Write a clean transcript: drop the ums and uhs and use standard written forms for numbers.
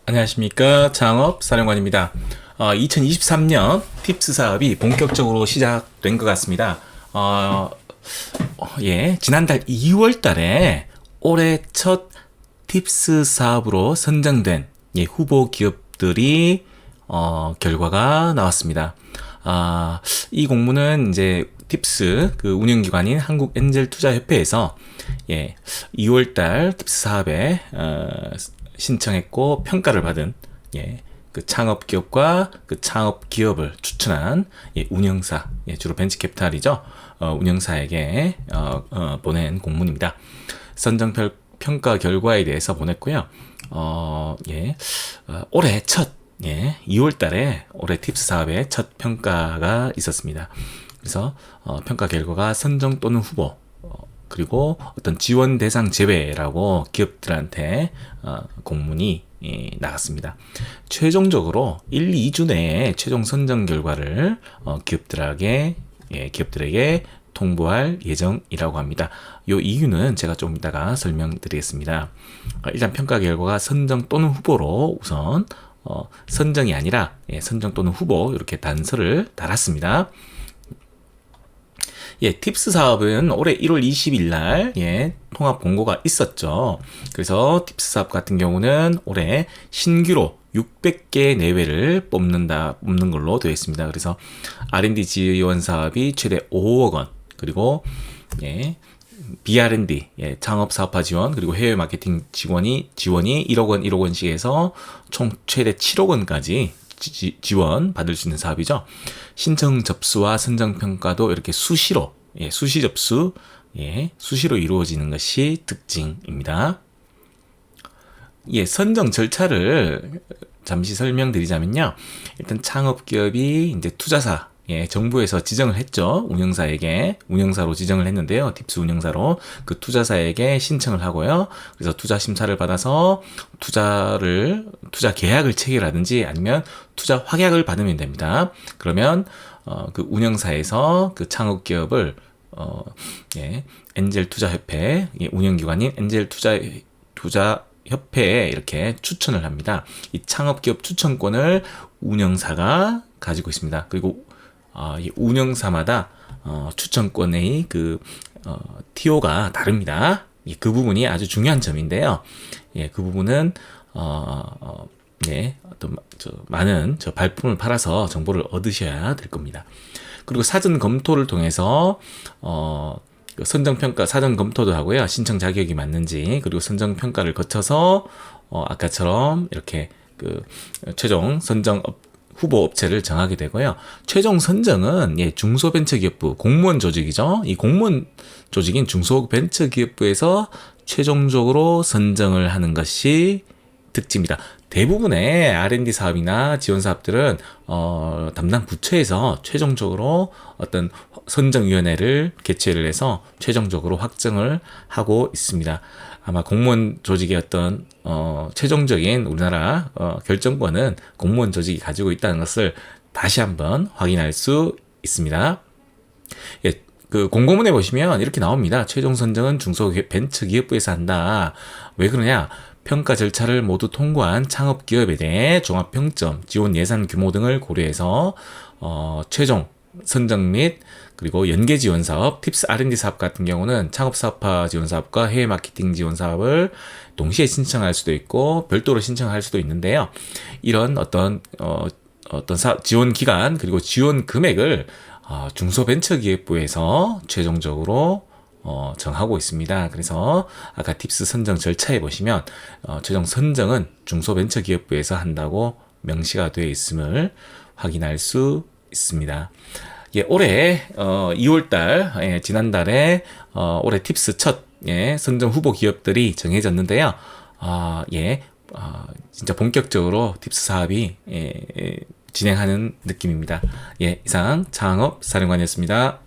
안녕하십니까. 창업사령관입니다. 2023년 팁스 사업이 본격적으로 시작된 것 같습니다. 지난달 2월 달에 올해 첫 팁스 사업으로 선정된 후보 기업들이 결과가 나왔습니다. 이 공모는 이제 팁스 그 운영기관인 한국엔젤투자협회에서 2월달 팁스 사업에 신청했고 평가를 받은 그 창업기업과 그 창업기업을 추천한 운영사, 주로 벤처캐피탈이죠. 운영사에게 보낸 공문입니다. 선정 평가 결과에 대해서 보냈고요. 올해 첫 2월 달에 올해 팁스 사업의 첫 평가가 있었습니다. 그래서 평가 결과가 선정 또는 후보, 그리고 어떤 지원 대상 제외라고 기업들한테 공문이 나갔습니다. 최종적으로 1, 2주 내에 최종 선정 결과를 기업들에게 통보할 예정이라고 합니다. 이 이유는 제가 좀 이따가 설명드리겠습니다. 일단 평가 결과가 선정 또는 후보로 우선 선정이 아니라 선정 또는 후보 이렇게 단서를 달았습니다. 팁스 사업은 올해 1월 20일 날 통합 공고가 있었죠. 그래서 팁스 사업 같은 경우는 올해 신규로 600개 내외를 뽑는 걸로 되어 있습니다. 그래서 R&D 지원 사업이 최대 5억 원, 그리고 BR&D, 창업 사업화 지원, 그리고 해외 마케팅 지원이 1억 원, 1억 원씩 해서 총 최대 7억 원까지 지원 받을 수 있는 사업이죠. 신청 접수와 선정 평가도 이렇게 수시 접수, 수시로 이루어지는 것이 특징입니다. 선정 절차를 잠시 설명드리자면요. 일단 창업기업이 이제 투자사, 정부에서 지정을 했죠. 운영사로 지정을 했는데요. 팁스 운영사로 그 투자사에게 신청을 하고요. 그래서 투자 심사를 받아서 투자 계약을 체결하든지 아니면 투자 확약을 받으면 됩니다. 그러면 그 운영사에서 그 창업기업을 엔젤투자협회, 운영기관인 엔젤투자협회에 이렇게 추천을 합니다. 이 창업기업 추천권을 운영사가 가지고 있습니다. 그리고 이 운영사마다 추천권의 그 TO가 다릅니다. 그 부분이 아주 중요한 점인데요. 그 부분은 많은 발품을 팔아서 정보를 얻으셔야 될 겁니다. 그리고 사전 검토를 통해서 선정평가 사전 검토도 하고요. 신청 자격이 맞는지, 그리고 선정평가를 거쳐서 아까처럼 이렇게 그 최종 선정 후보 업체를 정하게 되고요. 최종 선정은 중소벤처기업부 공무원 조직이죠. 이 공무원 조직인 중소벤처기업부에서 최종적으로 선정을 하는 것이 특징입니다. 대부분의 R&D 사업이나 지원 사업들은 담당 부처에서 최종적으로 어떤 선정위원회를 개최를 해서 최종적으로 확정을 하고 있습니다. 아마 공무원 조직의 어떤 최종적인 우리나라 결정권은 공무원 조직이 가지고 있다는 것을 다시 한번 확인할 수 있습니다. 그 공고문에 보시면 이렇게 나옵니다. 최종 선정은 중소벤처기업부에서 한다. 왜 그러냐? 평가 절차를 모두 통과한 창업기업에 대해 종합평점, 지원 예산 규모 등을 고려해서 최종 선정 및 그리고 연계 지원 사업, 팁스 R&D 사업 같은 경우는 창업 사업화 지원 사업과 해외 마케팅 지원 사업을 동시에 신청할 수도 있고 별도로 신청할 수도 있는데요. 이런 어떤 지원 기간 그리고 지원 금액을 중소벤처기업부에서 최종적으로 정하고 있습니다. 그래서 아까 팁스 선정 절차에 보시면 최종 선정은 중소벤처기업부에서 한다고 명시가 되어 있음을 확인할 수 있습니다. 올해 2월달 지난달에 올해 팁스 첫 선정 후보 기업들이 정해졌는데요. 진짜 본격적으로 팁스 사업이 진행하는 느낌입니다. 이상 창업 사령관이었습니다.